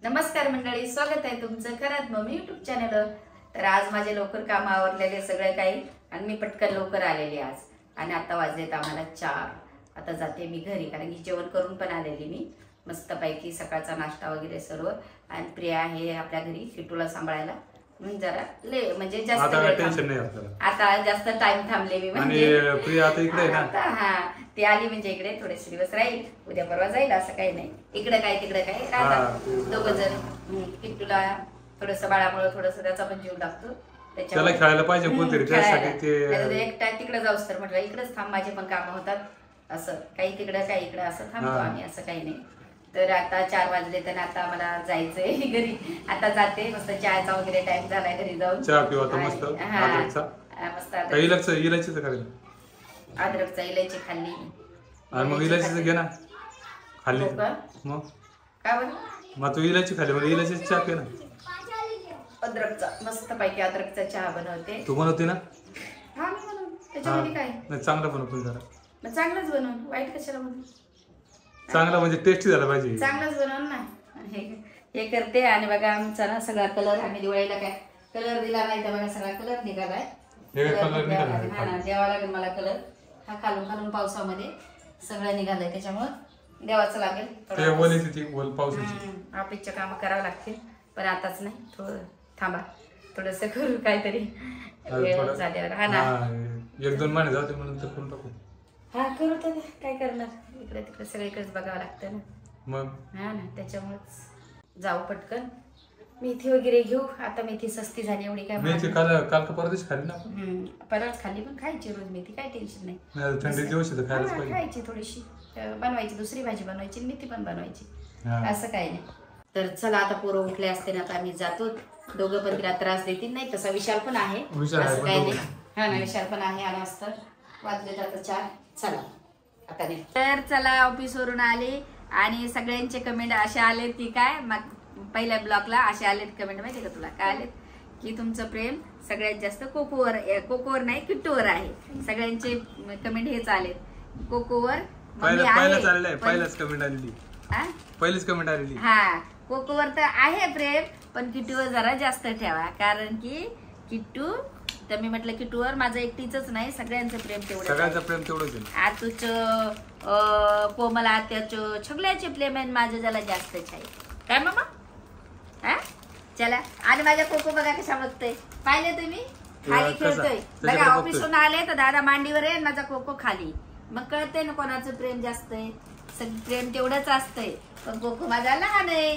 नमस्कार मंडळी, स्वागत आहे तुमचं खरात मम्मी YouTube चॅनलवर। तर आज माझे लवकर काम आवरलेले सगळे काही आणि मी पटकन लवकर आलेली आज आणि आता वाजलेत आम्हाला 4। आता जाते मी घरी कारण की जेवण करून पण आलेली मी मस्तपैकी सकाळचा नाश्ता वगैरे सर्व। आणि प्रिया आहे आपल्या घरी किटूला सांभाळायला म्हणून जरा म्हणजे जास्त टेन्शन नाही आपल्याला। आता जास्त टाइम थांबले मी म्हणजे आणि प्रिया आता इकडे आहे ना। हां ती आली म्हणजे इकडे थोडेसे दिवस राहील, उद्या परवा जाईल असं काही नाही। इकडे काय तिकडे काय राहतात दोघं जण। किट्टूला थोडंसं बाळामुळे थोडंसं त्याचा पण जीव लागतो, त्याला खेळायला पाहिजे कोणतरी त्यासाठी ते एकटा तिकडे जाऊस तर म्हटलं इकडेच थांब, माझे पण कामं होतात असं काही तिकडे काही इकडे असं थांबतो आम्ही, असं काही नाही। तर आता 4 वाजले तर आता मला जायचंय घरी। आता जाते मस्त चहाचा वगैरे टाइम झालाय, घरी जाऊन चहा पिऊ आता मस्त अद्रकचा मस्त इलायचीचं करेल। अद्रकचा इलायची खाल्ली आणि मग इलायचीचं घे ना खाल्ली मग काय बरं मग तू इलायची खाल्ली मग इलायचीचा चहा पे ना। अद्रकचा मस्त पैकी अद्रकचा चहा बनवते। तू बनवते ना? हा मी बनवते, त्याच्यामध्ये काय नाही चांगला बनवतो जरा। मग चांगलंच बनवून वाईट कशाला बनवू, चांगला म्हणजे टेस्टी झाला पाहिजे, चांगलंच बनवून ना। हे करते आणि बघा आमचा ना सगळा कलर आम्ही दिवाळीला काय कलर दिला नाही तर बघा सगळा कलर निघालाय। द्यावा लागेल मला कलर, हा खालून खालून पावसामध्ये सगळं निघालंय त्याच्यामुळं द्यावाच लागेल। ऑफिसचे काम करावं लागतील पण आताच नाही, थोडं थांबा थोडंसं करू काहीतरी वेळ झाल्यावर। हा ना 1-2 महिने जाते म्हणून तर करून टाकू। हा करू तर काय करणार, इकडे तिकडे सगळीकडेच बघावं लागतं ना मग। हा ना त्याच्यामुळेच जाऊ पटकन मेथी वगैरे घेऊ। आता मेथी सस्ती झाली एवढी काय मेथी काल का परदेश खाली ना परत खाली पण खायची रोज मेथी, काय टेन्शन नाही। थंडी दिवस खायची थोडीशी बनवायची, दुसरी भाजी बनवायची मेथी पण बनवायची, असं काही नाही। तर चला आता पोरं उठले असते ना आता आम्ही जातो, दोघं पण तिला त्रास देतील नाही तसा विशाल पण आहे असं काही नाही। हा ना विशाल पण आहे आणि असतं वाजले आता 4। चला आता नाही तर चला ऑफिस वरून आले आणि सगळ्यांचे कमेंट असे आले की काय मग पहिल्या ब्लॉगला असे आलेत कमेंट माहिती का तुला काय आलेत की तुमचं प्रेम सगळ्यात जास्त कोकोवर नाही किट्टूवर आहे। सगळ्यांचे कमेंट हेच आलेत कोकोवर पहिलीच कमेंट आलेली। हा कोकोवर तर आहे प्रेम पण किट्टूवर जरा जास्त ठेवा कारण की किट्टू तर मी म्हटलं किट्टूवर माझं एकटीच नाही सगळ्यांचं प्रेम तेवढंच आहे। आतूच कोमल आत्याचं सगळ्याचे प्रेम आहे, माझं जरा जास्तच आहे काय मामा। हा चला आणि माझ्या कोको बघा कशा बघतोय, पाहिले तुम्ही खाली खेळतोय बघा। ऑफिसहून आले तर दादा मांडीवर आहे, माझा कोको खाली, मग कळते ना कोणाचं प्रेम जास्त आहे। प्रेम तेवढंच असतंय पण कोको माझा लहान आहे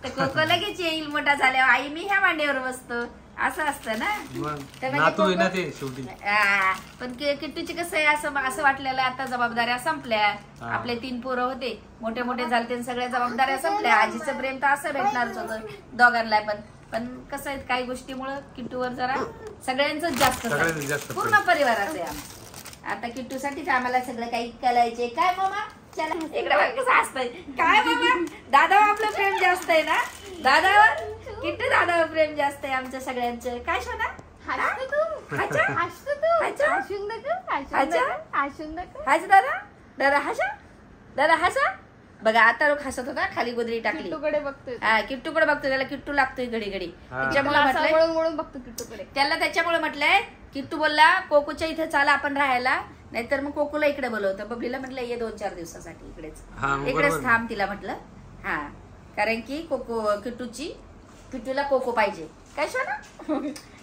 तर कोको लगेच येईल मोठा झाल्यावर आई मी ह्या मांडीवर बसतो असं असतं ना। पण किट्टूची कसं आहे असं वाटलेलं आता जबाबदाऱ्या संपल्या, आपले 3 पोरं होते मोठे मोठे झाले सगळ्या जबाबदाऱ्या संपल्या। आजीचं प्रेम तर असं भेटणारच होतं दोघांना पण कसं आहे काही गोष्टीमुळे किट्टूवर जरा सगळ्यांचं जास्त पूर्ण परिवाराचं आहे आमचं। आता किट्टूसाठीच आम्हाला सगळं काही कळायचे काय मामा। चला इकडे बघ कसं असतंय काय मामा, दादावर आपलं प्रेम जास्त आहे ना, दादावर किट्टू दादावर प्रेम जास्त आहे आमच्या सगळ्यांचं काय सोना। दादा हसा बघा आता लोक हसत होता, खाली गोदरी टाकली किट्टूकडे बघतोय त्याला किट्टू लागतोय घडी घडी त्याच्यामुळे बघतो किट्टूकडे त्याला, त्याच्यामुळे म्हटलंय किट्टू बोलला कोकोच्या इथे चाला आपण राहायला, नाहीतर मग कोकोला इकडे बोलवतं। बबलीला म्हटलं ये 2-4 दिवसासाठी इकडेच थांब तिला म्हटलं हा कारण की किट्टूला कोको पाहिजे काय शोना।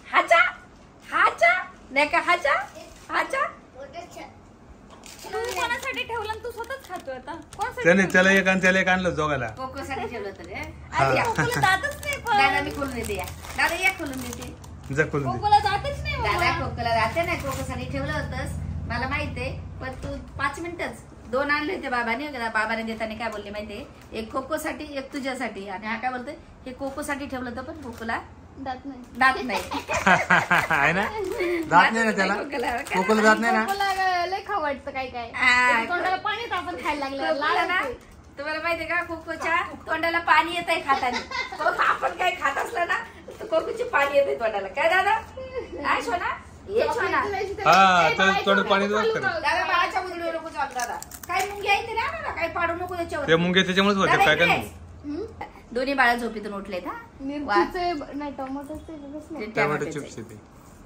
हाचा नाही का हाचा तू कोणासाठी ठेवलं तू स्वतःच खातोय आता त्याला एक आणि त्याला एक आणलं जोगाला कोकोसाठी ठेवलं तर जातच नाही पण दादा मी खोलून देते, दादा या खोलून देते कोकोला जातच नाही दादा कोकोला जाते नाही, कोकोसाठी ठेवलं होतंस मला माहितीये पण तू 5 मिनिटच 2 आणले होते बाबाने देताना काय बोलले माहितीये, एक कोकोसाठी एक तुझ्यासाठी आणि हा काय बोलतोय हे कोकोसाठी ठेवलं होतं पण कोकोला दात नाही आहे ना, दात नाही ना त्याला कोकोला दात नाही ना, लय खाऊ वाटतं काय तोंडाला पाणी आपण खायला लागलं ना। तुम्हाला माहितीये का कोकोच्या तोंडाला पाणी येत आहे खाताना, आपण काय खात असलं ना तर कोकोचे पाणी येते तोंडाला काय दादा काय सोना तोंड पाणी दादा बाळाच्या मुलीवर दादा काय मुंगी आहे ते ना काय पाडू नको त्याच्यावर मुंगे त्याच्यामुळेच होते काय दोन्ही बाळा झोपेतून उठलेत. हा नाही टोमॅटो चिप्स येते.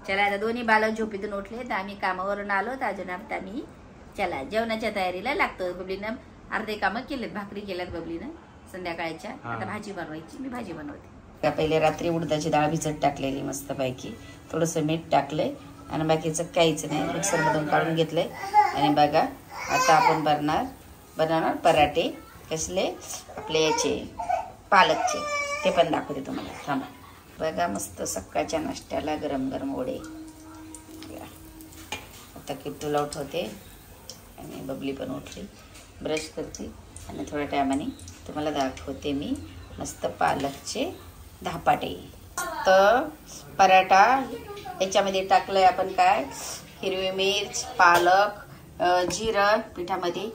चला आता दोन्ही बाळ झोपेतून उठले तर आम्ही कामावरून आलो तर अजून आता आम्ही चला जेवणाच्या तयारीला लागतो. बबलीनं अर्धे कामं केलेत, भाकरी केल्यात बबलीनं संध्याकाळच्या. आता भाजी बनवायची, मी भाजी बनवते. पहिले रात्री उडदाची डाळ भिजत टाकलेली मस्त पैकी, थोडस मीठ टाकलंय आणि बाकीचं काहीच नाही, मिक्सर मधून काढून घेतलंय. आणि बघा आता आपण बनवणार पराठे. कसले आपले याचे पालकचे, ते पण दाखवते तुम्हाला. थांबा. बघा मस्त सकाळच्या नाश्त्याला गरम गरम वडे. आता किट्टूला उठवते आणि बबली पण उठली, ब्रश करते आणि थोड्या टायमाने तुम्हाला दाखवते मी मस्त पालकचे धपाटे. तर पराठा याच्यामध्ये टाकलंय आपण काय, हिरवी मिर्च, पालक, जिरं पिठामध्ये,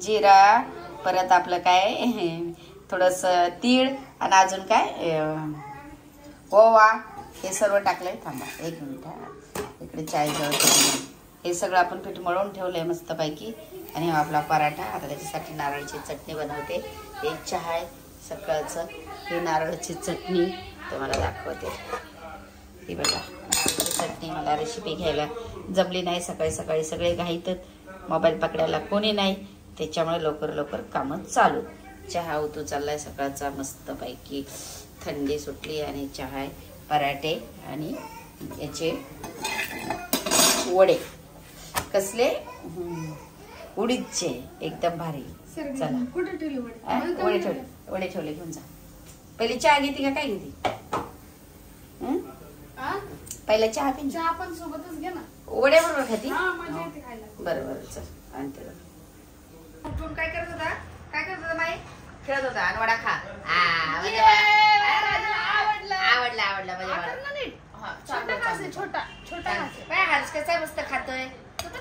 जिरा, परत आपलं काय थोडस तीळ आणि अजून काय ओवा, हे सर्व टाकलंय. थांबा एक मिनिट, इकडे चाय जवळ हे सगळं आपण पीठ मळून ठेवलंय मस्त पैकी. आणि हा आपला पराठा. आता त्याच्यासाठी नारळाची चटणी बनवते. एक चहा आहे सकाळचं, ही नारळाची चटणी तुम्हाला दाखवते. ही बघा चटणी, मला रेसिपी घ्यायला जमली नाही सकाळी सकाळी, सगळे घाईत, मोबाईल पकडायला कोणी नाही, त्याच्यामुळे लवकर लवकर कामं चालू. चहा उतू चाललाय सकाळचा मस्त पैकी, थंडी सुटली आणि चहा आहे, पराठे आणि याचे वडे. कसले उडीदचे, एकदम भारी. चला वडे ठेवले घेऊन जा. पहिले चहा घेते का काय घेते? पहिला चहा पी, चहा पण सोबतच घे ना. वड्या बरोबर खाती? बरोबर. चल आणते. काय करत होता? काय करत होता माई? खेळत होता आणि वडा खा. आवडला आवडला छोटा आज कसा मस्त खातोय.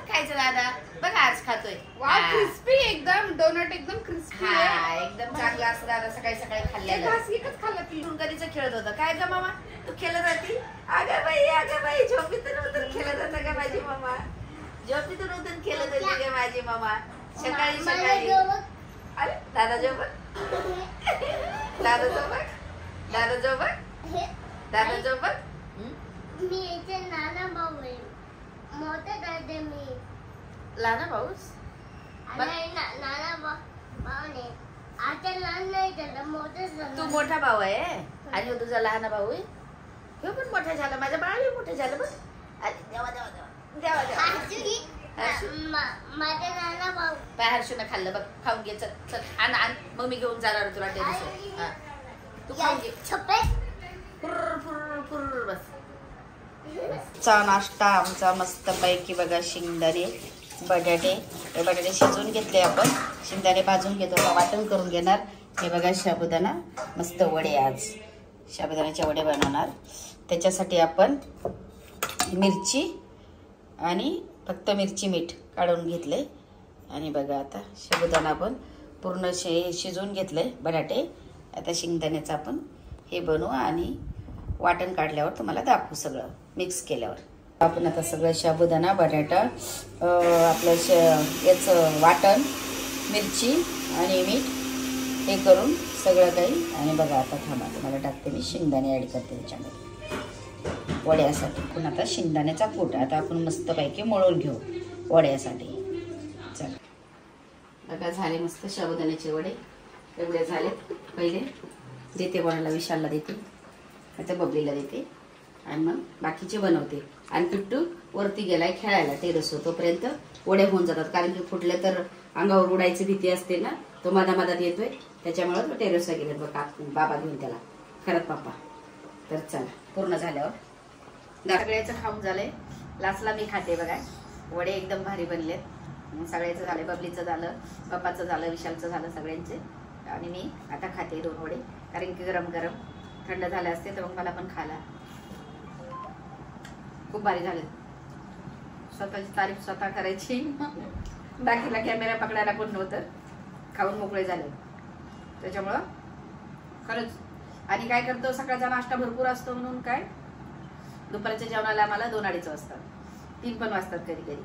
खायचं दादा बघा, आज खातोय. क्रिस्पी एकदम, डोनट एकदम क्रिस्पी. एकदम चांगला असं दादा सकाळी सकाळी खाल्लेलं. कधीच खेळत होता. काय ग मामा तू खेळत राहती? अगं बाई झोपीतून उतरून खेळत होता का माझी मामा? झोपीतून उतरून खेळत होती का माझी मामा? सकाळी सकाळी. अरे दादा झोपत, दादा झोपत, दादा झोपत, दादा झोपत. मी इथे नाना भाऊ आहे, मोठा दादा मी. लहान भाऊस? नाना भाऊ नाही, आता लहान नाही झाला, मोठा. तू मोठा भाऊ आहे आणि हो तुझा लहान भाऊ आहे. हे पण मोठा झाला, माझं बाळ मोठं झालं. बघ देवा देवा देवा देवा. माझा नाना भाऊ पाय हर्षून खाल्लं बघ, खाऊन घे. चल चल आण मग मी घेऊन जाणार तुला टेरेसवर. तू खाऊन घे. फुर्र फुर्र फुर्र. बस चा नाश्ता आमचा मस्त पैकी बघा. शेंगदाणे बटाटे, हे बटाटे शिजवून घेतले आपण, शेंगदाणे भाजून घेतो, वाटण करून घेणार. हे बघा साबुदाणा मस्त वडे, आज साबुदाण्याचे वडे बनवणार. त्याच्यासाठी आपण मिरची आणि फक्त मिरची मीठ काढून घेतले. आणि बघा आता साबुदाणा आपण पूर्ण शिजवून घेतले बटाटे. आता शेंगदाण्याचं आपण हे बनवू आणि वाटण काढल्यावर तुम्हाला दाखवू सगळं मिक्स केल्यावर. आपण आता सगळं साबुदाणा, बटाटा, आपलं याचं वाटण, मिरची आणि मीठ हे करून सगळं काही. आणि बघा आता थांबा तुम्हाला टाकते मी शेंगदाणे ॲड करते त्याच्यामध्ये वड्यासाठी. पण आता शेंगदाण्याचा कूट आता आपण मस्तपैकी मळून घेऊ वड्यासाठी. चला बघा झाले मस्त साबुदाण्याचे वडे, एवढे झाले. पहिले देते कोणाला, विशालला देते, आता बबलीला देते आणि मग बाकीचे बनवते. आणि पिट्टू वरती गेलाय खेळायला टेरेसवर, तोपर्यंत वडे होऊन जातात. कारण की फुटले तर अंगावर उडायची भीती असते ना, तो मधामधात येतोय, त्याच्यामुळे तो टेरेसवर गेले बघा बाबा घेऊन त्याला, खरंच पप्पा. तर चला पूर्ण झाल्यावर सगळ्याचं खाऊन झालंय. लास्टला मी खाते बघा. वडे एकदम भारी बनलेत. सगळ्याचं झालंय, बबलीचं झालं, पप्पाचं झालं, विशालचं झालं, सगळ्यांचे. आणि मी आता खाते 2 वडे, कारण की गरम गरम थंड झाले असते तर मग मला पण खायला. खूप भारी झाले. स्वतःची तारीफ स्वतः करायची, बाकीला कॅमेरा पकडायला कोण नव्हतं. खाऊन मोकळे झाले त्याच्यामुळं खरंच. आणि काय करतो, सकाळचा नाश्ता भरपूर असतो म्हणून काय दुपारच्या जेवणाला आम्हाला 2-2:30 वाजतात, 3 पण वाजतात कधी कधी.